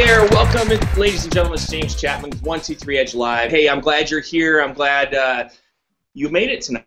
there, welcome, ladies and gentlemen. It's James Chapman with 123 Edge Live. Hey, I'm glad you're here. I'm glad you made it tonight.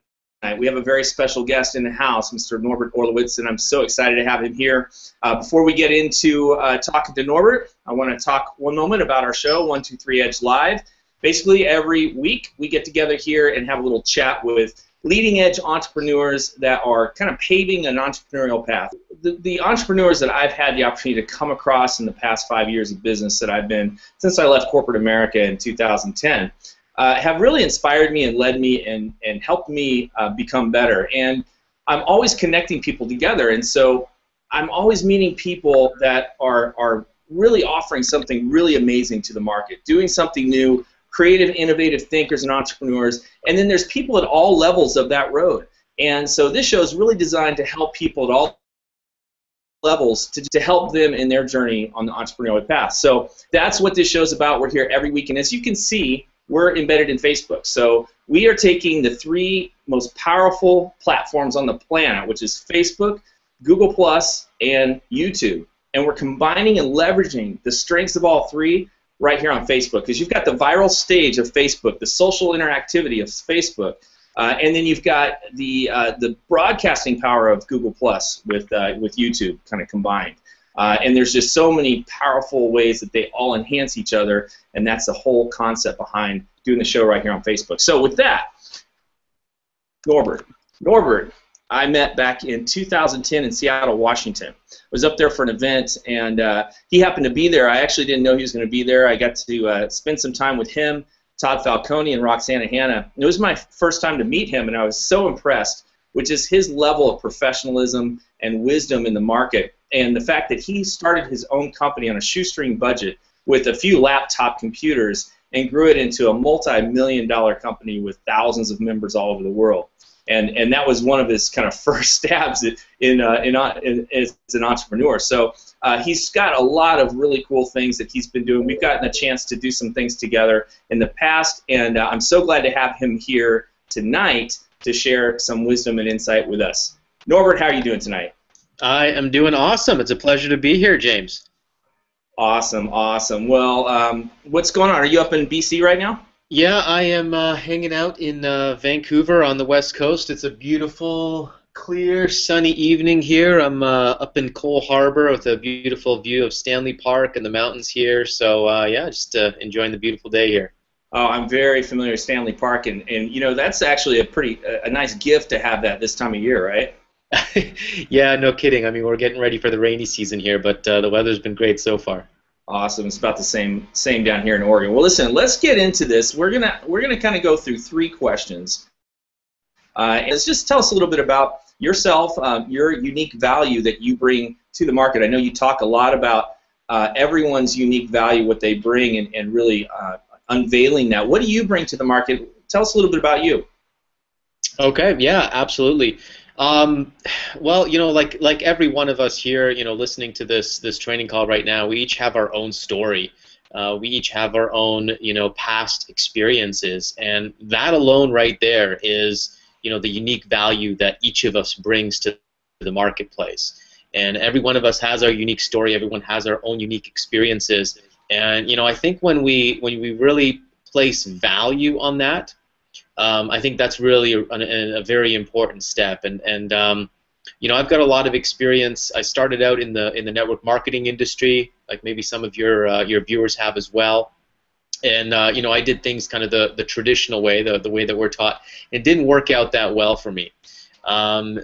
We have a very special guest in the house, Mr. Norbert Orlewicz, and I'm so excited to have him here. Before we get into talking to Norbert, I want to talk one moment about our show, 123 Edge Live. Basically, every week we get together here and have a little chat with leading-edge entrepreneurs that are kind of paving an entrepreneurial path. The entrepreneurs that I've had the opportunity to come across in the past 5 years of business that I've been, since I left corporate America in 2010, have really inspired me and led me and helped me become better. And I'm always connecting people together, and so I'm always meeting people that are really offering something really amazing to the market, doing something new, creative, innovative thinkers and entrepreneurs, and then there's people at all levels of that road. And so this show is really designed to help people at all levels to help them in their journey on the entrepreneurial path. So that's what this show is about. We're here every week, and as you can see, we're embedded in Facebook. So we are taking the three most powerful platforms on the planet, which is Facebook, Google+, and YouTube, and we're combining and leveraging the strengths of all three right here on Facebook, because you've got the viral stage of Facebook, the social interactivity of Facebook, and then you've got the broadcasting power of Google Plus with YouTube kind of combined. And there's just so many powerful ways that they all enhance each other, and that's the whole concept behind doing the show right here on Facebook. So with that, Norbert, I met back in 2010 in Seattle, Washington. I was up there for an event, and he happened to be there. I actually didn't know he was going to be there. I got to spend some time with him, Todd Falcone, and Roxana Hanna. It was my first time to meet him, and I was so impressed with just his level of professionalism and wisdom in the market, and the fact that he started his own company on a shoestring budget with a few laptop computers and grew it into a multi-million-dollar company with thousands of members all over the world. And that was one of his kind of first stabs as an entrepreneur. So he's got a lot of really cool things that he's been doing. We've gotten a chance to do some things together in the past, and I'm so glad to have him here tonight to share some wisdom and insight with us. Norbert, how are you doing tonight? I am doing awesome. It's a pleasure to be here, James. Awesome, awesome. Well, what's going on? Are you up in BC right now? Yeah, I am hanging out in Vancouver on the West Coast. It's a beautiful, clear, sunny evening here. I'm up in Cole Harbour with a beautiful view of Stanley Park and the mountains here. So, yeah, just enjoying the beautiful day here. Oh, I'm very familiar with Stanley Park, and you know, that's actually a nice gift to have that this time of year, right? Yeah, no kidding. I mean, we're getting ready for the rainy season here, but the weather's been great so far. Awesome. It's about the same down here in Oregon. Well, listen, let's get into this. We're gonna kind of go through three questions. And let's just tell us a little bit about yourself, your unique value that you bring to the market. I know you talk a lot about everyone's unique value, what they bring, and really unveiling that. What do you bring to the market? Tell us a little bit about you. Okay. Yeah, absolutely. Well, you know, like every one of us here, you know, listening to this training call right now, we each have our own story. We each have our own, you know, past experiences, and that alone right there is, you know, the unique value that each of us brings to the marketplace. And every one of us has our unique story. Everyone has our own unique experiences. And, you know, I think when we really place value on that, I think that's really a very important step. And you know, I've got a lot of experience. I started out in the network marketing industry, like maybe some of your viewers have as well. And you know, I did things kind of the traditional way, the way that we're taught. It didn't work out that well for me.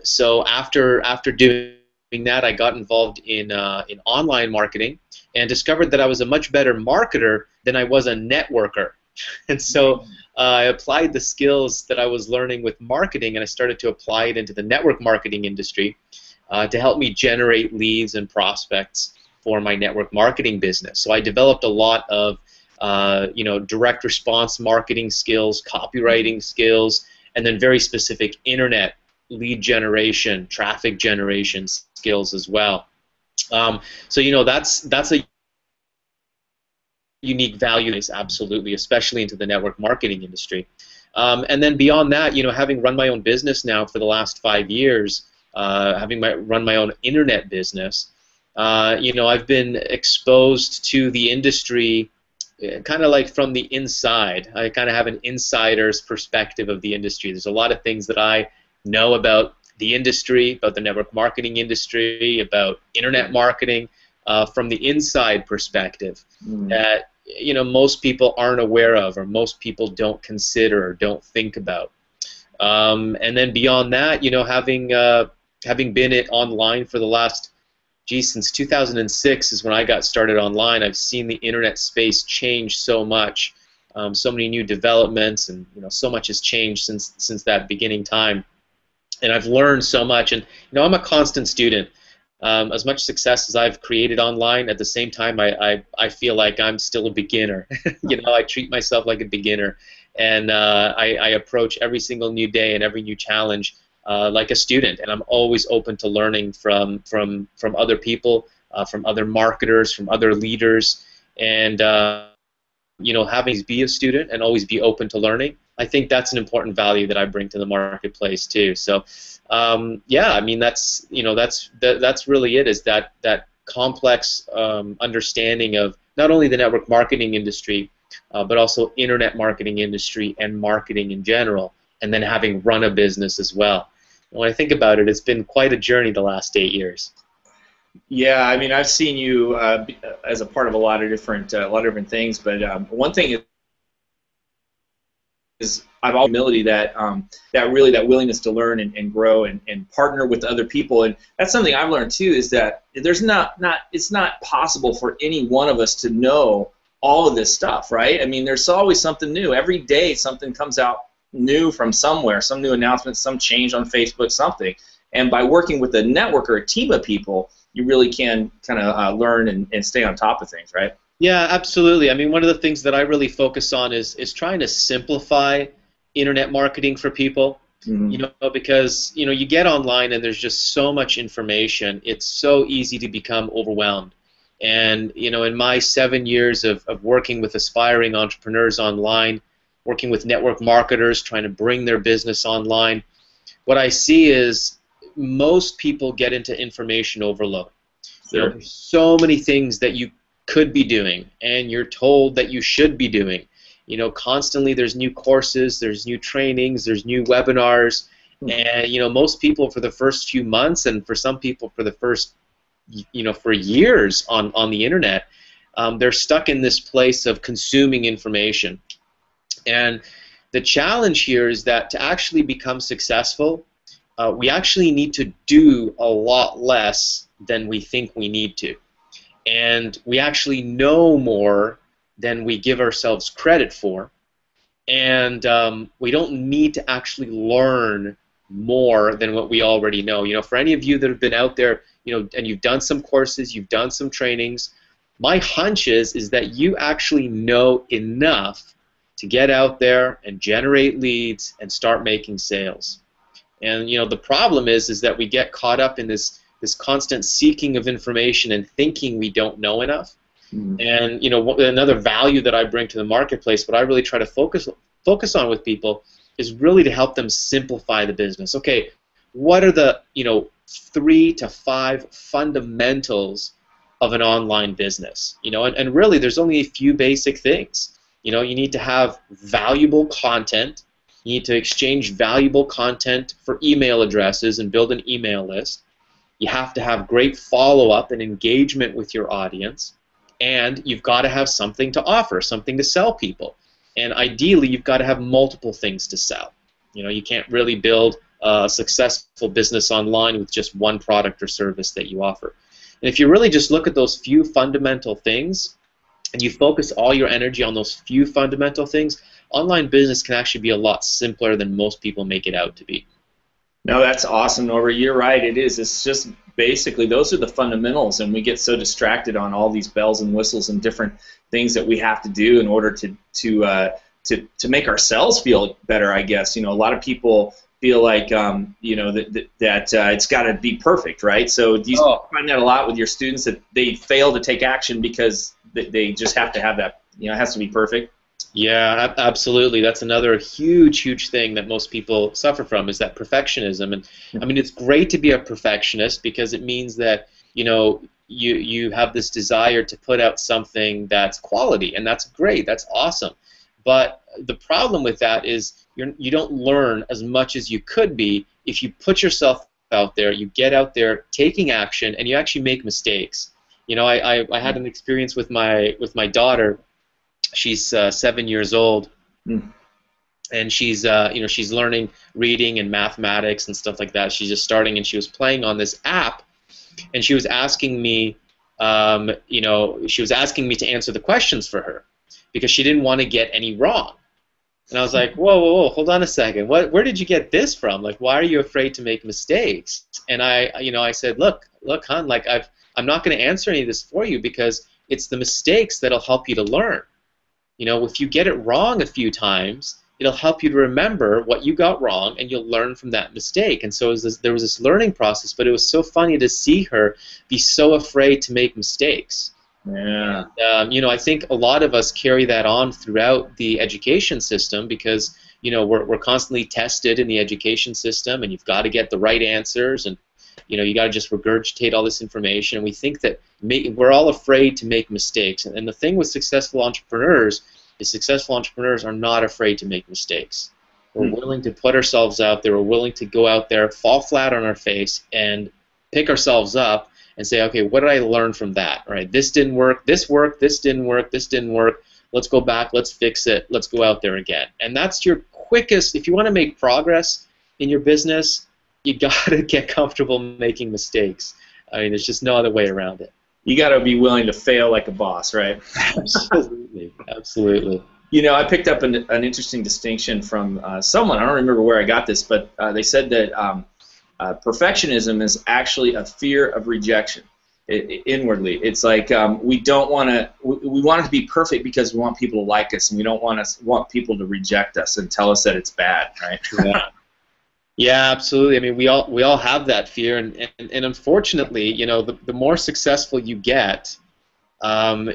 So after doing that, I got involved in online marketing and discovered that I was a much better marketer than I was a networker. And so I applied the skills that I was learning with marketing, and I started to apply it into the network marketing industry to help me generate leads and prospects for my network marketing business. So I developed a lot of you know, direct response marketing skills, copywriting skills, and then very specific internet lead generation, traffic generation skills as well. So you know, that's a unique value is absolutely, especially into the network marketing industry. And then beyond that, you know, having run my own business now for the last 5 years, run my own internet business, I've been exposed to the industry kind of like from the inside. I kind of have an insider's perspective of the industry. There's a lot of things that I know about the industry, about the network marketing industry, about internet marketing, from the inside perspective that most people aren't aware of, or most people don't consider or don't think about. And then beyond that, having been online for the last, since 2006 is when I got started online. I've seen the internet space change so much, so many new developments, and so much has changed since that beginning time. And I've learned so much. And I'm a constant student. As much success as I've created online, at the same time, I feel like I'm still a beginner. I treat myself like a beginner, and I approach every single new day and every new challenge like a student, and I'm always open to learning from other people, from other marketers, from other leaders, and having to be a student and always be open to learning. I think that's an important value that I bring to the marketplace too. So, yeah, I mean that's really it. Is that complex understanding of not only the network marketing industry, but also internet marketing industry and marketing in general, and then having run a business as well. And when I think about it, it's been quite a journey the last 8 years. Yeah, I mean, I've seen you as a part of a lot of different things, but one thing is I've always humility that that willingness to learn and grow and partner with other people, and that's something I've learned too. Is that there's it's not possible for any one of us to know all of this stuff, right? I mean, there's always something new. Every day something comes out new from somewhere, some new announcement, some change on Facebook, something. And by working with a network or a team of people, you really can kind of learn and stay on top of things, right? Yeah, absolutely. I mean, one of the things that I really focus on is trying to simplify internet marketing for people. Because you get online and there's just so much information. It's so easy to become overwhelmed. And in my 7 years of working with aspiring entrepreneurs online, working with network marketers trying to bring their business online, what I see is most people get into information overload. Sure. There's so many things that you could be doing and you're told that you should be doing. Constantly there's new courses, there's new trainings, there's new webinars, and most people for the first few months, and for some people for the first for years on the internet, they're stuck in this place of consuming information. And the challenge here is that to actually become successful, we actually need to do a lot less than we think we need to. And we actually know more than we give ourselves credit for. And we don't need to actually learn more than what we already know. For any of you that have been out there, and you've done some courses, you've done some trainings, my hunch is that you actually know enough to get out there and generate leads and start making sales. And the problem is that we get caught up in this constant seeking of information and thinking we don't know enough. And another value that I bring to the marketplace, what I really try to focus on with people, is really to help them simplify the business. Okay, what are the 3 to 5 fundamentals of an online business? And really there's only a few basic things. You need to have valuable content. You need to exchange valuable content for email addresses and build an email list. You have to have great follow-up and engagement with your audience. And you've got to have something to offer, something to sell people. And ideally, you've got to have multiple things to sell. You can't really build a successful business online with just one product or service that you offer. And if you really just look at those few fundamental things, and you focus all your energy on those few fundamental things, online business can actually be a lot simpler than most people make it out to be. No, that's awesome, Norbert. You're right. It is. It's just basically those are the fundamentals, and we get so distracted on all these bells and whistles and different things that we have to do in order to make ourselves feel better. I guess a lot of people feel like that it's got to be perfect, right? So do you find that a lot with your students, that they fail to take action because they just have to have that? It has to be perfect. Yeah, absolutely. That's another huge thing that most people suffer from, is that perfectionism. And I mean, it's great to be a perfectionist because it means that you have this desire to put out something that's quality, and that's great, that's awesome. But the problem with that is you don't learn as much as you could be if you put yourself out there, you get out there taking action, and you actually make mistakes. You know, I had an experience with my daughter. She's 7 years old, and she's she's learning reading and mathematics and stuff like that. She's just starting, and she was playing on this app, and she was asking me, she was asking me to answer the questions for her because she didn't want to get any wrong. And I was like, whoa, hold on a second. Where did you get this from? Like, why are you afraid to make mistakes? And I said, look, hon, like I'm not going to answer any of this for you because it's the mistakes that'll help you to learn. You know, if you get it wrong a few times, it'll help you to remember what you got wrong, and you'll learn from that mistake. And so there was this learning process, but it was so funny to see her be so afraid to make mistakes. Yeah. And, I think a lot of us carry that on throughout the education system because, we're constantly tested in the education system, and you've got to get the right answers, and, you got to just regurgitate all this information. And we think that we're all afraid to make mistakes. And the thing with successful entrepreneurs is successful entrepreneurs are not afraid to make mistakes. We're willing to put ourselves out there. We're willing to go out there, fall flat on our face, and pick ourselves up and say, okay, what did I learn from that? All right, this didn't work, this worked, this didn't work, this didn't work. Let's go back, let's fix it, let's go out there again. And that's your quickest, if you want to make progress in your business, you got to get comfortable making mistakes. I mean, there's just no other way around it. You got to be willing to fail like a boss, right? Absolutely, absolutely. I picked up an interesting distinction from someone. I don't remember where I got this, but they said that perfectionism is actually a fear of rejection inwardly. It's like we don't want to. We want it to be perfect because we want people to like us, and we don't want people to reject us and tell us that it's bad, right? Yeah. Yeah, absolutely. I mean, we all have that fear, and unfortunately, the more successful you get,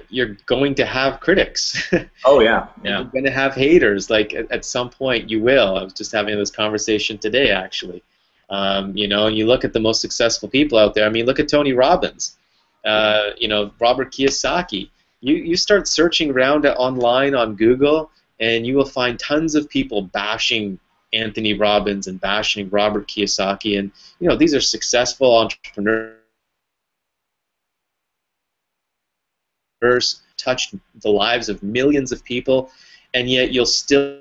you're going to have critics. Oh yeah. You're going to have haters. Like at some point, you will. I was just having this conversation today, actually. And you look at the most successful people out there. I mean, look at Tony Robbins. Robert Kiyosaki. You start searching around online on Google, and you will find tons of people bashing Anthony Robbins and bashing Robert Kiyosaki, and these are successful entrepreneurs, touched the lives of millions of people, and yet you'll still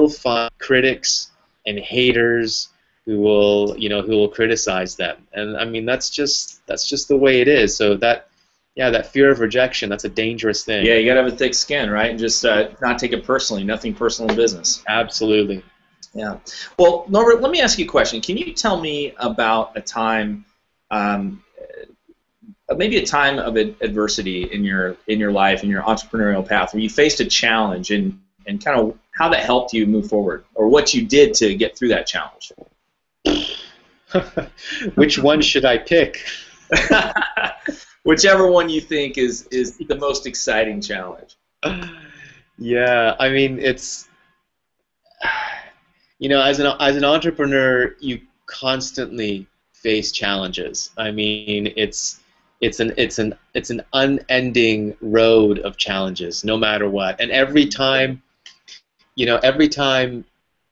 find critics and haters who will criticize them. And I mean, that's just the way it is. So that fear of rejection, that's a dangerous thing. Yeah, you gotta have a thick skin, right? And just not take it personally. Nothing personal in business. Absolutely. Yeah. Well, Norbert, let me ask you a question. Can you tell me about a time, maybe a time of adversity in your life, in your entrepreneurial path, where you faced a challenge and kind of how that helped you move forward, or what you did to get through that challenge? Which one should I pick? Whichever one you think is the most exciting challenge. Yeah, I mean, it's as an entrepreneur, you constantly face challenges. I mean, it's an unending road of challenges, no matter what. And every time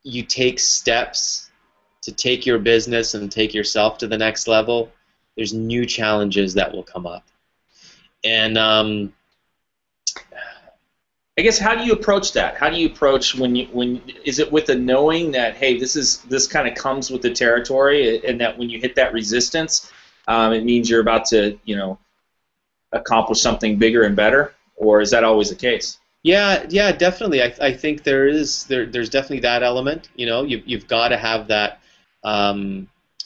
you take steps to take your business and take yourself to the next level, there's new challenges that will come up. And I guess, how do you approach that? How do you approach when is it with a knowing that, hey, this kind of comes with the territory, and that when you hit that resistance, it means you're about to accomplish something bigger and better, or is that always the case? Yeah, definitely. I think there's definitely that element. You've got to have that.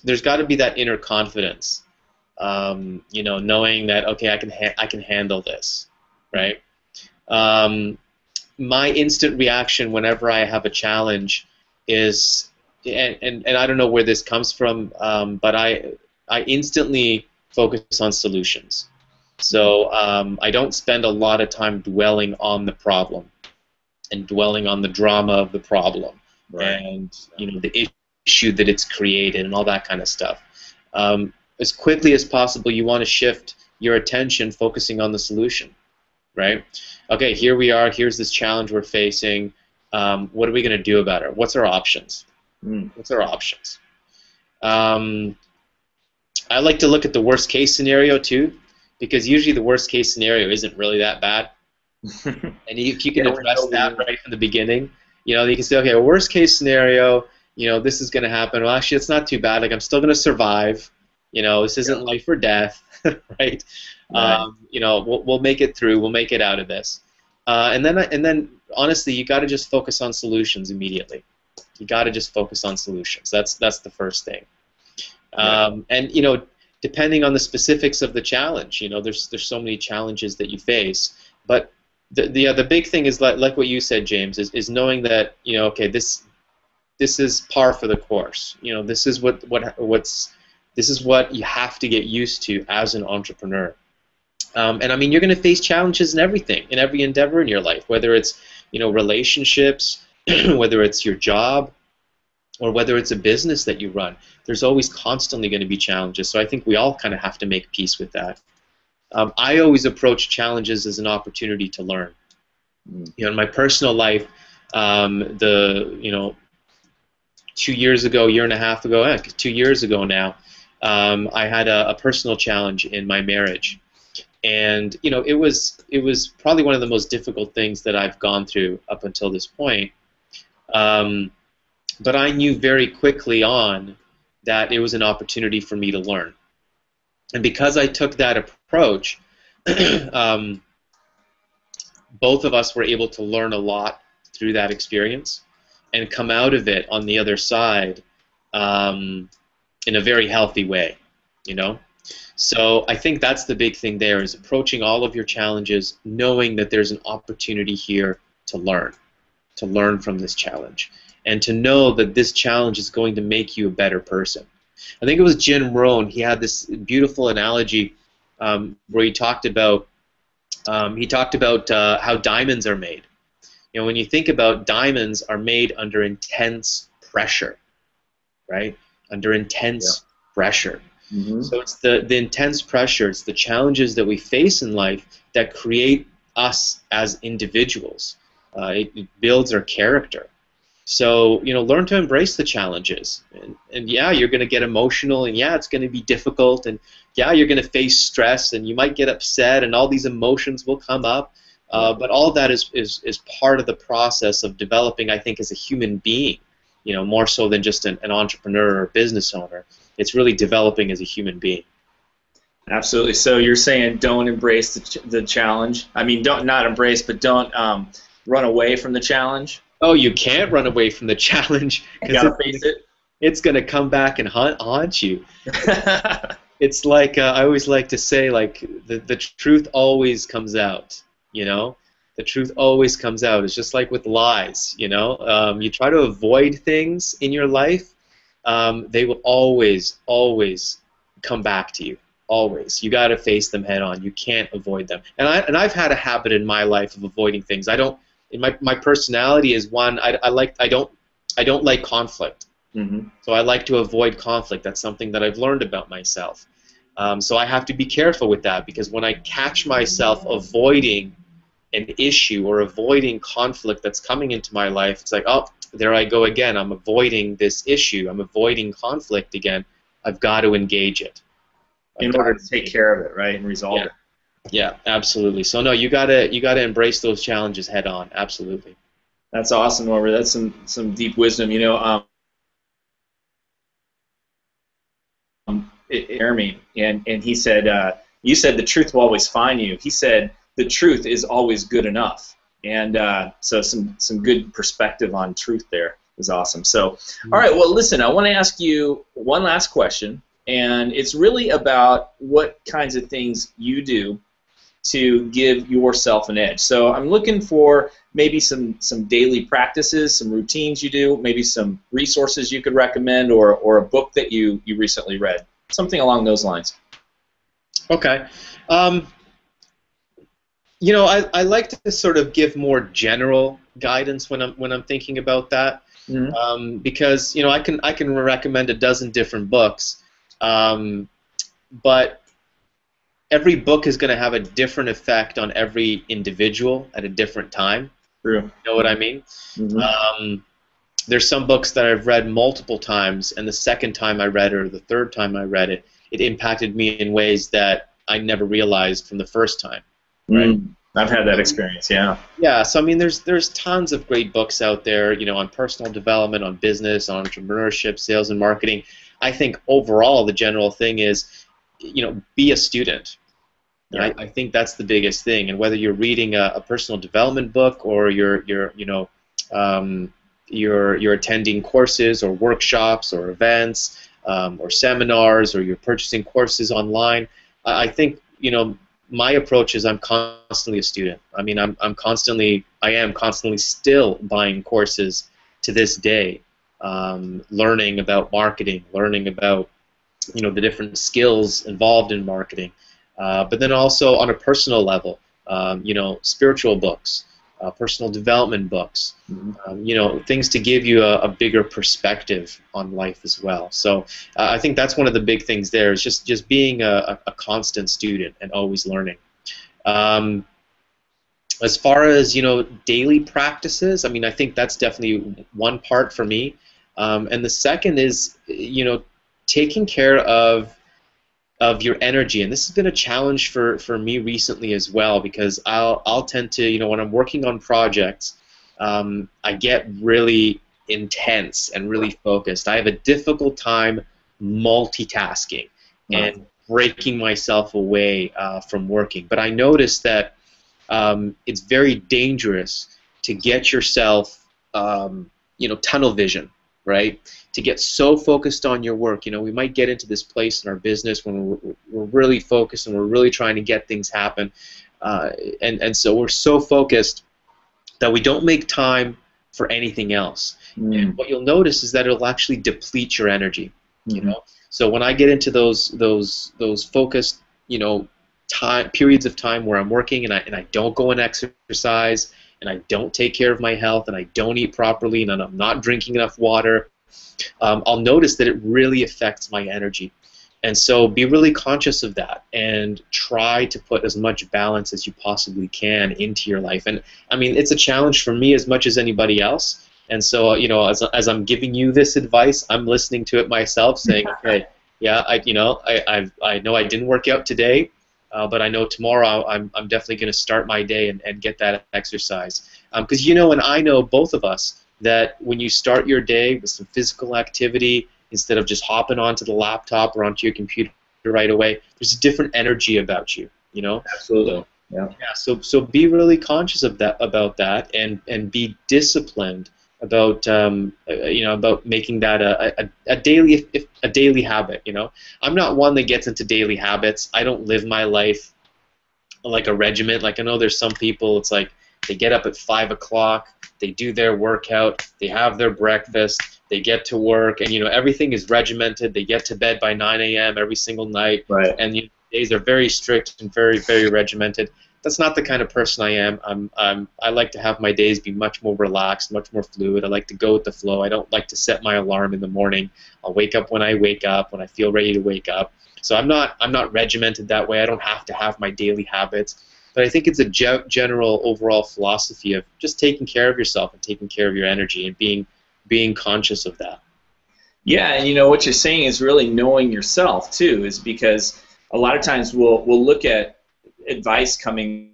There's got to be that inner confidence. Knowing that, okay, I can handle this, right? My instant reaction whenever I have a challenge is, and I don't know where this comes from, but I instantly focus on solutions. So I don't spend a lot of time dwelling on the problem and dwelling on the drama of the problem, right, and the issue that it's created and all that kind of stuff. As quickly as possible, you want to shift your attention focusing on the solution, right? Okay, here we are. Here's this challenge we're facing. What are we going to do about it? What's our options? What's our options? I like to look at the worst case scenario too, because usually the worst case scenario isn't really that bad. And if you can address that right from the beginning, you know, you can say, okay, well, worst case scenario, you know, this is going to happen. Well, actually, it's not too bad. Like, I'm still going to survive. You know, this isn't life or death, right? You know, we'll make it through. We'll make it out of this. And then, honestly, you got to just focus on solutions immediately. You got to just focus on solutions. That's the first thing. And you know, depending on the specifics of the challenge, you know, there's so many challenges that you face. But the big thing is like what you said, James, is knowing that, you know, okay, this is par for the course. You know, this is what you have to get used to as an entrepreneur. And I mean, you're going to face challenges in everything, in every endeavor in your life, whether it's, you know, relationships, whether it's your job, or whether it's a business that you run. There's always constantly going to be challenges. So I think we all kind of have to make peace with that. I always approach challenges as an opportunity to learn. You know, in my personal life, you know, 2 years ago, year and a half ago, 2 years ago now, I had a personal challenge in my marriage. And you know, it was probably one of the most difficult things that I've gone through up until this point. But I knew very quickly on that it was an opportunity for me to learn. And because I took that approach, both of us were able to learn a lot through that experience and come out of it on the other side in a very healthy way, you know? So I think that's the big thing there, is approaching all of your challenges knowing that there's an opportunity here to learn from this challenge, and to know that this challenge is going to make you a better person. I think it was Jim Rohn. He had this beautiful analogy where he talked about how diamonds are made. You know, when you think about, diamonds are made under intense pressure, right? Under intense pressure. So it's the intense pressure, it's the challenges that we face in life that create us as individuals. It builds our character. So, you know, learn to embrace the challenges. And yeah, you're going to get emotional, and yeah, it's going to be difficult, and yeah, you're going to face stress, and you might get upset, and all these emotions will come up. But all of that is part of the process of developing, I think, as a human being, you know, more so than just an entrepreneur or a business owner. It's really developing as a human being. Absolutely. So you're saying don't embrace the challenge. I mean, not embrace, but don't run away from the challenge. Oh, you can't run away from the challenge. You gotta face it. It's gonna come back and haunt you. It's like I always like to say, like the truth always comes out. You know, the truth always comes out. It's just like with lies. You know, you try to avoid things in your life, they will always come back to you. Always. You got to face them head on. You can't avoid them. And I've had a habit in my life of avoiding things. I don't. My personality is one. I don't like conflict. So I like to avoid conflict. That's something that I've learned about myself. So I have to be careful with that, because when I catch myself avoiding an issue or avoiding conflict that's coming into my life, it's like, oh, there I go again. I'm avoiding this issue. I'm avoiding conflict again. I've got to engage it. In order to take care of it, right, and resolve it. Yeah, absolutely. So no, you gotta embrace those challenges head on. Absolutely. That's awesome, Norbert. That's some deep wisdom. You know, Jeremy, and he said, you said the truth will always find you. He said the truth is always good enough, and so some good perspective on truth there is awesome. So, all right, well, listen, I want to ask you one last question, and it's really about what kinds of things you do to give yourself an edge. So I'm looking for maybe some daily practices, some routines you do, maybe some resources you could recommend, or a book that you recently read, something along those lines. Okay. You know, I like to sort of give more general guidance when I'm thinking about that, because you know I can recommend a dozen different books, but every book is going to have a different effect on every individual at a different time. True. You know what I mean? Mm-hmm. There's some books that I've read multiple times, and the second time I read it or the third time I read it, it impacted me in ways that I never realized from the first time. Right? I've had that experience, yeah. Yeah, so I mean, there's tons of great books out there, you know, on personal development, on business, on entrepreneurship, sales, and marketing. I think overall the general thing is, you know, be a student. Yeah. I think that's the biggest thing. And whether you're reading a personal development book or you're attending courses or workshops or events or seminars, or you're purchasing courses online, I think, you know, my approach is I'm constantly a student. I mean, I am constantly still buying courses to this day, learning about marketing, learning about, you know, the different skills involved in marketing. But then also on a personal level, you know, spiritual books, personal development books, you know, things to give you a bigger perspective on life as well. So I think that's one of the big things there, is just being a constant student and always learning. As far as, you know, daily practices, I mean, I think that's definitely one part for me. And the second is, you know, taking care of your energy, and this has been a challenge for me recently as well, because I'll tend to, you know, when I'm working on projects, I get really intense and really focused. I have a difficult time multitasking and breaking myself away from working. But I noticed that it's very dangerous to get yourself, you know, tunnel vision, right? To get so focused on your work. You know, we might get into this place in our business when we're really focused and we're really trying to get things happen, and so we're so focused that we don't make time for anything else. And what you'll notice is that it'll actually deplete your energy. You know, so when I get into those focused, you know, periods of time where I'm working and I don't go and exercise, and I don't take care of my health, and I don't eat properly, and I'm not drinking enough water, I'll notice that it really affects my energy. And so be really conscious of that and try to put as much balance as you possibly can into your life. And I mean, it's a challenge for me as much as anybody else. And so, you know, as I'm giving you this advice, I'm listening to it myself, saying, okay, yeah, I know I didn't work out today, but I know tomorrow I'm definitely going to start my day and get that exercise. Because you know, and I know, both of us, that when you start your day with some physical activity, instead of just hopping onto the laptop or onto your computer right away, there's a different energy about you. You know. Absolutely. Yeah. Yeah. So be really conscious of that, about that, and be disciplined about you know, about making that a daily habit. You know, I'm not one that gets into daily habits. I don't live my life like a regiment. Like, I know there's some people, it's like they get up at 5 o'clock, they do their workout, they have their breakfast, they get to work, and you know, everything is regimented. They get to bed by 9 a.m. every single night, Right. And you know, days are very strict and very, very regimented. That's not the kind of person I am. I like to have my days be much more relaxed, much more fluid. I like to go with the flow. I don't like to set my alarm in the morning. I'll wake up when I wake up, when I feel ready to wake up. So I'm not regimented that way. I don't have to have my daily habits. But I think it's a general overall philosophy of just taking care of yourself and taking care of your energy and being conscious of that. Yeah, and you know what you're saying is really knowing yourself too, is because a lot of times we'll look at advice coming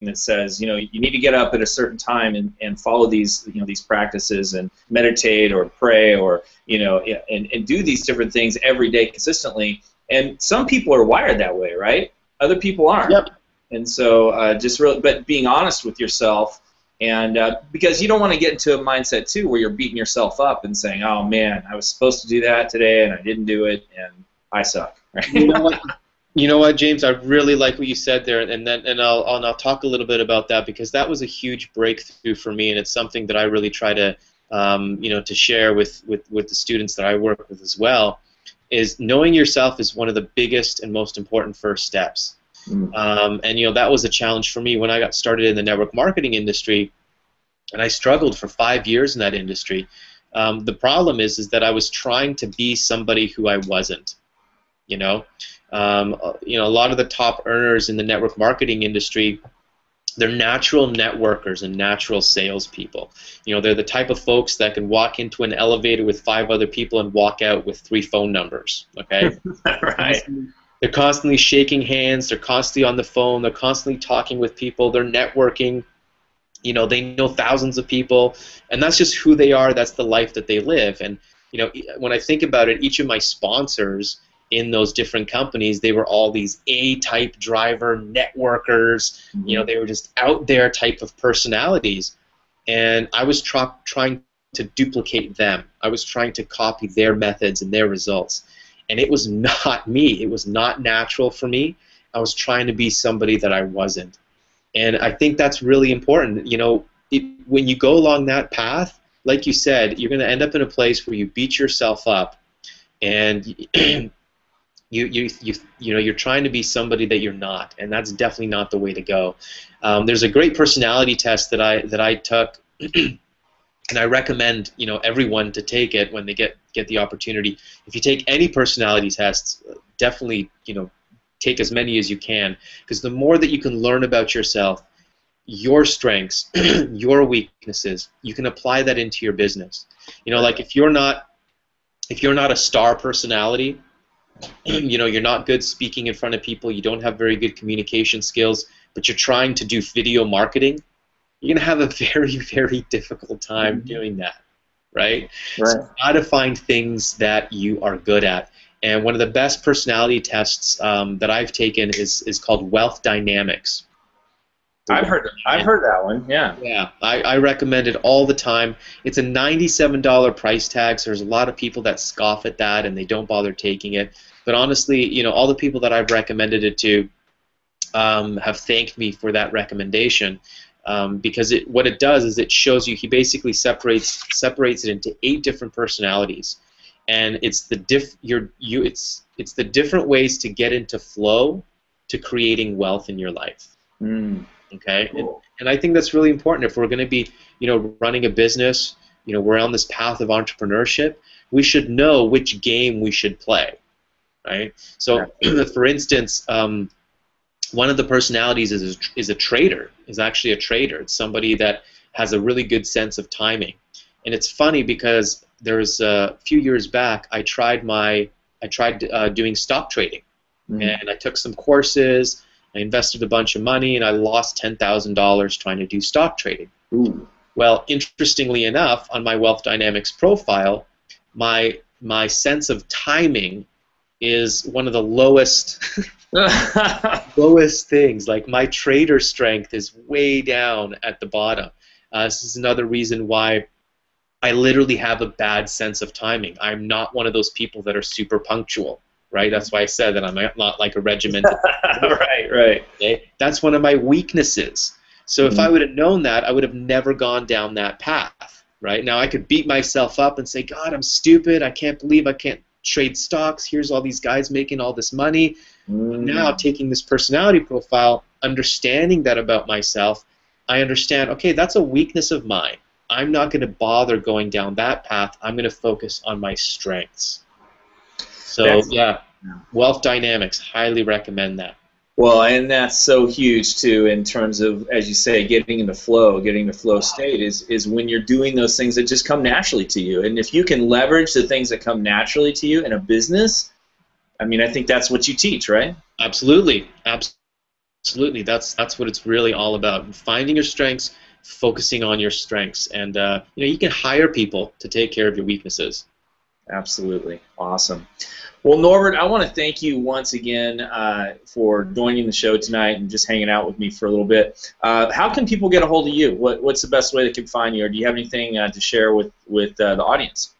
that says, you know, you need to get up at a certain time and follow these, you know, these practices and meditate or pray or, you know, and do these different things every day consistently. And some people are wired that way, right? Other people aren't. Yep. And so just really, but being honest with yourself, and because you don't want to get into a mindset too where you're beating yourself up and saying, oh man, I was supposed to do that today and I didn't do it and I suck. Right? You know what, James? I really like what you said there, and I'll talk a little bit about that, because that was a huge breakthrough for me, and it's something that I really try to you know, to share with the students that I work with as well. Is knowing yourself is one of the biggest and most important first steps. And you know, that was a challenge for me when I got started in the network marketing industry, and I struggled for 5 years in that industry. The problem is that I was trying to be somebody who I wasn't. A lot of the top earners in the network marketing industry, they're natural networkers and natural salespeople. They're the type of folks that can walk into an elevator with 5 other people and walk out with 3 phone numbers. Okay, Right. they're constantly shaking hands. They're constantly on the phone. They're constantly talking with people. They're networking. They know thousands of people, and that's just who they are. That's the life that they live. And when I think about it, each of my sponsors in those different companies, they were all these A-type driver networkers. They were just out there type of personalities, and I was trying to duplicate them. I was trying to copy their methods and their results, and it was not me. It was not natural for me. I was trying to be somebody that I wasn't. And I think that's really important. When you go along that path, like you said, you're going to end up in a place where you beat yourself up, and you're trying to be somebody that you're not, and that's definitely not the way to go. There's a great personality test that I took, and I recommend everyone to take it when they get the opportunity. If you take any personality tests, definitely take as many as you can, because the more that you can learn about yourself, your strengths, your weaknesses, you can apply that into your business. Like if you're not a star personality, you're not good speaking in front of people, you don't have very good communication skills, but you're trying to do video marketing, you're going to have a very, very difficult time doing that, right? So you've got to find things that you are good at. And one of the best personality tests that I've taken is called Wealth Dynamics. I've heard that one. Yeah. Yeah, I recommend it all the time. It's a $97 price tag, so there's a lot of people that scoff at that and they don't bother taking it. But honestly, all the people that I've recommended it to have thanked me for that recommendation, because what it does is it shows you. He basically separates it into 8 different personalities. And it's the it's the different ways to get into flow to creating wealth in your life. Okay, Cool. and I think that's really important. If we're going to be running a business, we're on this path of entrepreneurship, we should know which game we should play, right? So, for instance, one of the personalities is a trader. Is actually a trader. It's somebody that has a really good sense of timing, and it's funny because there's a few years back I tried doing stock trading, and I took some courses. I invested a bunch of money, and I lost $10,000 trying to do stock trading. Well, interestingly enough, on my Wealth Dynamics profile, my sense of timing is one of the lowest things. Like my trader strength is way down at the bottom. This is another reason why I literally have a bad sense of timing. I'm not one of those people that are super punctual, right? That's why I said that I'm not like a regimented. Right. Okay? That's one of my weaknesses. So if I would have known that, I would have never gone down that path, right? Now I could beat myself up and say, God, I'm stupid. I can't believe I can't trade stocks. Here's all these guys making all this money. Now taking this personality profile, understanding that about myself, I understand, okay, that's a weakness of mine. I'm not going to bother going down that path. I'm going to focus on my strengths. So, Wealth Dynamics, highly recommend that. Well, and that's so huge, too, in terms of, as you say, getting the flow state is when you're doing those things that just come naturally to you. And if you can leverage the things that come naturally to you in a business, I mean, I think that's what you teach, right? Absolutely. Absolutely. That's what it's really all about. Finding your strengths, focusing on your strengths, and you can hire people to take care of your weaknesses. Absolutely. Awesome. Well, Norbert, I want to thank you once again for joining the show tonight and just hanging out with me for a little bit. How can people get a hold of you? What's the best way they can find you, or do you have anything to share with the audience?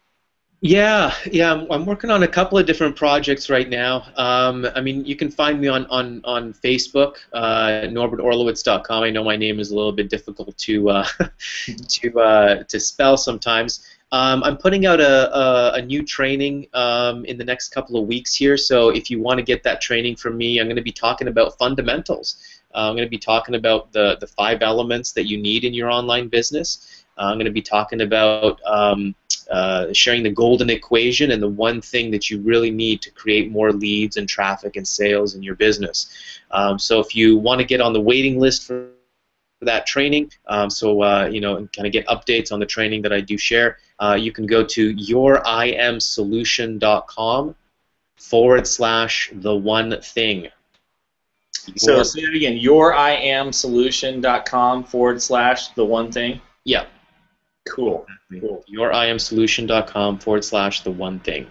Yeah, I'm working on a couple of different projects right now. I mean, you can find me on Facebook, NorbertOrlewicz.com. I know my name is a little bit difficult to spell sometimes. I'm putting out a new training in the next couple of weeks here. So if you want to get that training from me, I'm going to be talking about fundamentals. I'm going to be talking about the 5 elements that you need in your online business. I'm going to be talking about sharing the golden equation and the one thing that you really need to create more leads and traffic and sales in your business. So if you want to get on the waiting list for that training, and kind of get updates on the training that I do share, you can go to yourimsolution.com/the1thing. So say it again, yourimsolution.com/the1thing. Yeah. Cool. yourimsolution.com/the1thing.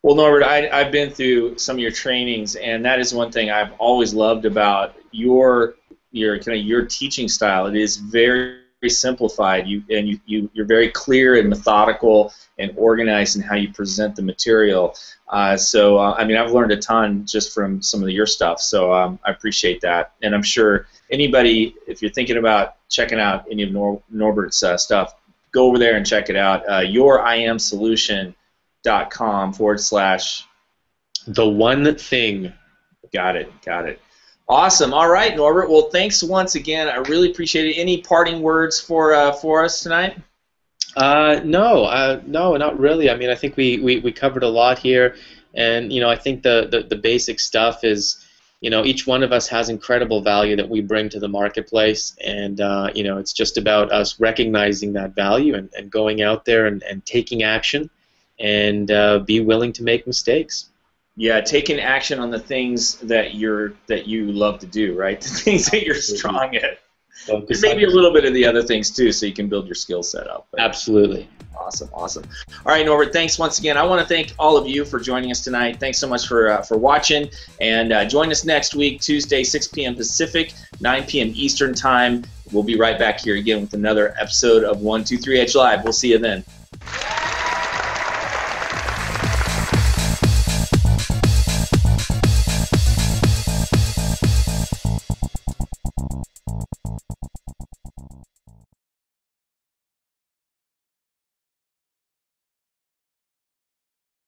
Well, Norbert, I've been through some of your trainings, and that is one thing I've always loved about your teaching style. It is very, very simplified. You're very clear and methodical and organized in how you present the material. I mean, I've learned a ton just from some of your stuff. So I appreciate that, and I'm sure anybody, if you're thinking about checking out any of Norbert's stuff, go over there and check it out. yourimsolution.com/the1thing. Got it. Awesome. All right, Norbert. Well, thanks once again. I really appreciate it. Any parting words for us tonight? No, not really. I mean, I think we covered a lot here, and I think the basic stuff is, each one of us has incredible value that we bring to the marketplace, and it's just about us recognizing that value and going out there and taking action, and be willing to make mistakes. Yeah, taking action on the things that you love to do, right? The things that you're strong at. And maybe a little bit of the other things too, so you can build your skill set up. Absolutely. Awesome. All right, Norbert, thanks once again. I want to thank all of you for joining us tonight. Thanks so much for watching, and join us next week, Tuesday, 6 p.m. Pacific, 9 p.m. Eastern Time. We'll be right back here again with another episode of 123 Edge Live. We'll see you then.